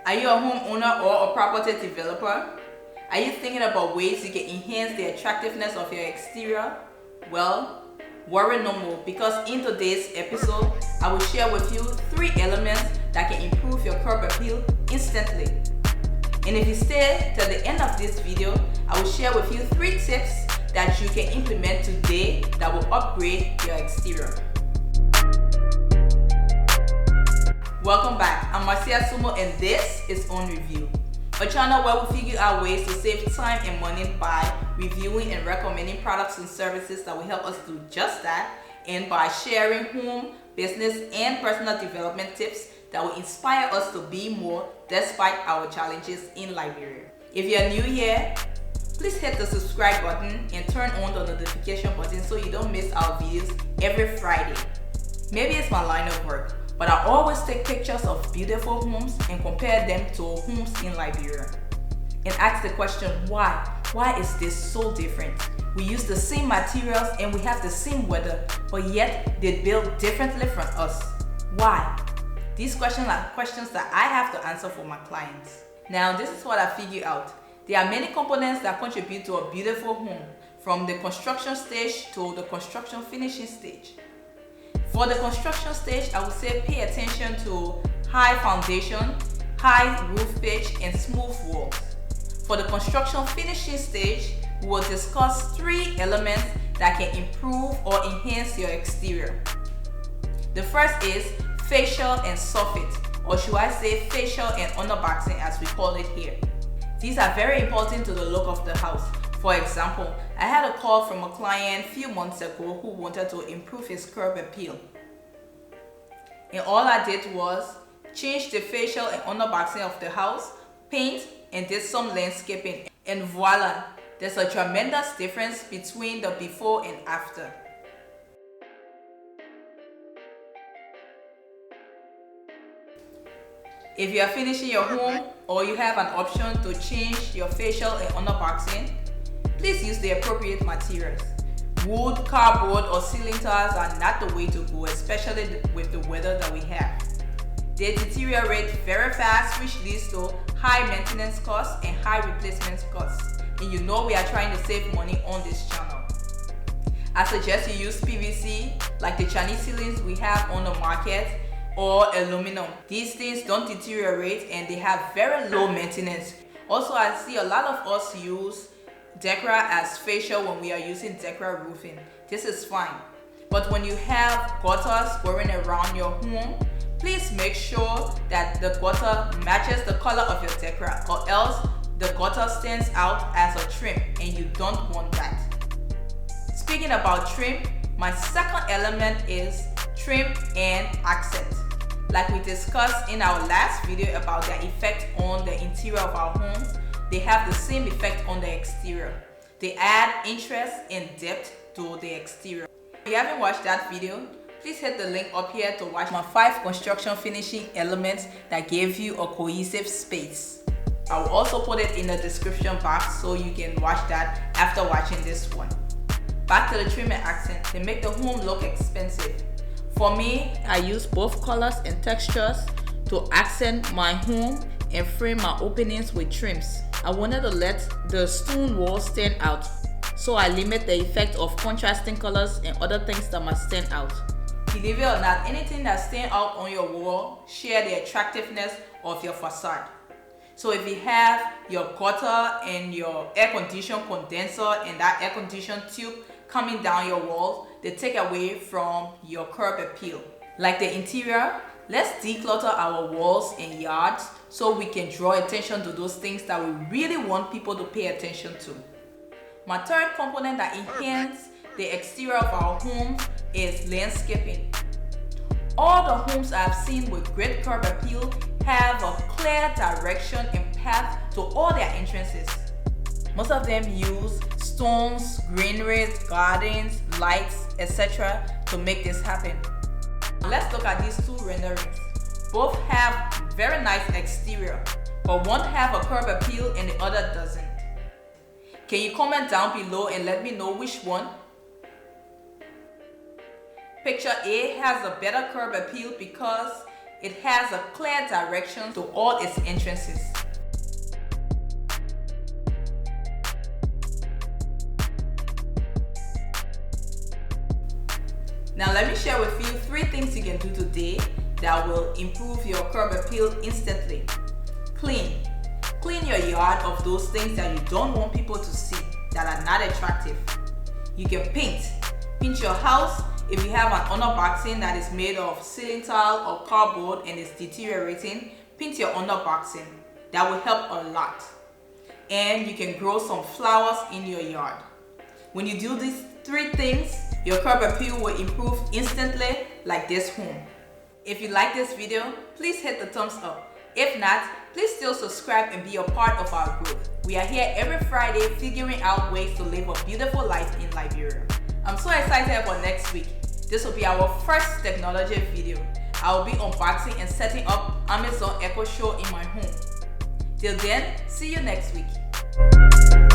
Are you a homeowner or a property developer? Are you thinking about ways you can enhance the attractiveness of your exterior? Well, worry no more, because in today's episode, I will share with you 3 elements that can improve your curb appeal instantly. And if you stay till the end of this video, I will share with you 3 tips that you can implement today that will upgrade your exterior. Welcome back. I'm Marcia Sumo and this is On Review, a channel where we figure out ways to save time and money by reviewing and recommending products and services that will help us do just that, and by sharing home, business, and personal development tips that will inspire us to be more despite our challenges in Liberia. If you're new here, please hit the subscribe button and turn on the notification button so you don't miss our videos every Friday. Maybe it's my line of work, but I always take pictures of beautiful homes and compare them to homes in Liberia. And ask the question, why? Why is this so different? We use the same materials and we have the same weather, but yet they build differently from us. Why? These questions are questions that I have to answer for my clients. Now, this is what I figured out. There are many components that contribute to a beautiful home, from the construction stage to the construction finishing stage. For the construction stage, I would say pay attention to high foundation, high roof pitch, and smooth walls. For the construction finishing stage, we will discuss 3 elements that can improve or enhance your exterior. The first is facial and soffit, or should I say facial and underboxing as we call it here. These are very important to the look of the house. For example, I had a call from a client a few months ago who wanted to improve his curb appeal. And all I did was change the facial and underboxing of the house, paint, and did some landscaping. And voila, there's a tremendous difference between the before and after. If you are finishing your home or you have an option to change your facial and underboxing, please use the appropriate materials. Wood, cardboard, or ceiling tiles are not the way to go, especially with the weather that we have. They deteriorate very fast, which leads to high maintenance costs and high replacement costs. And you know we are trying to save money on this channel. I suggest you use PVC, like the Chinese ceilings we have on the market, or aluminum. These things don't deteriorate and they have very low maintenance. Also, I see a lot of us use Decra as facial when we are using Decra roofing. This is fine. But when you have gutters going around your home, please make sure that the gutter matches the color of your Decra, or else the gutter stands out as a trim and you don't want that. Speaking about trim, my second element is trim and accent. Like we discussed in our last video about their effect on the interior of our homes, they have the same effect on the exterior. They add interest and depth to the exterior. If you haven't watched that video, please hit the link up here to watch my 5 construction finishing elements that give you a cohesive space. I will also put it in the description box so you can watch that after watching this one. Back to the trim and accent. They make the home look expensive. For me, I use both colors and textures to accent my home and frame my openings with trims. I wanted to let the stone walls stand out, so I limit the effect of contrasting colors and other things that must stand out. Believe it or not, anything that stands out on your wall share the attractiveness of your facade. So if you have your gutter and your air condition condenser and that air condition tube coming down your walls, they take away from your curb appeal. Like the interior, let's declutter our walls and yards so we can draw attention to those things that we really want people to pay attention to. My third component that enhances the exterior of our homes is landscaping. All the homes I've seen with great curb appeal have a clear direction and path to all their entrances. Most of them use stones, greeneries, gardens, lights, etc. to make this happen. Let's look at these 2 renderings. Both have very nice exterior, but one have a curb appeal and the other doesn't. Can you comment down below and let me know which one? Picture A has a better curb appeal because It has a clear direction to all its entrances. Now let me share with you 3 things you can do today that will improve your curb appeal instantly. Clean your yard of those things that you don't want people to see, that are not attractive. You can paint your house. If you have an underboxing that is made of ceiling tile or cardboard and is deteriorating, paint your underboxing. That will help a lot. And you can grow some flowers in your yard. When you do these 3 things, your curb appeal will improve instantly, like this home. If you like this video, please hit the thumbs up. If not, please still subscribe and be a part of our group. We are here every Friday figuring out ways to live a beautiful life in Liberia. I'm so excited for next week. This will be our first technology video. I will be unboxing and setting up Amazon Echo Show in my home. Till then, see you next week.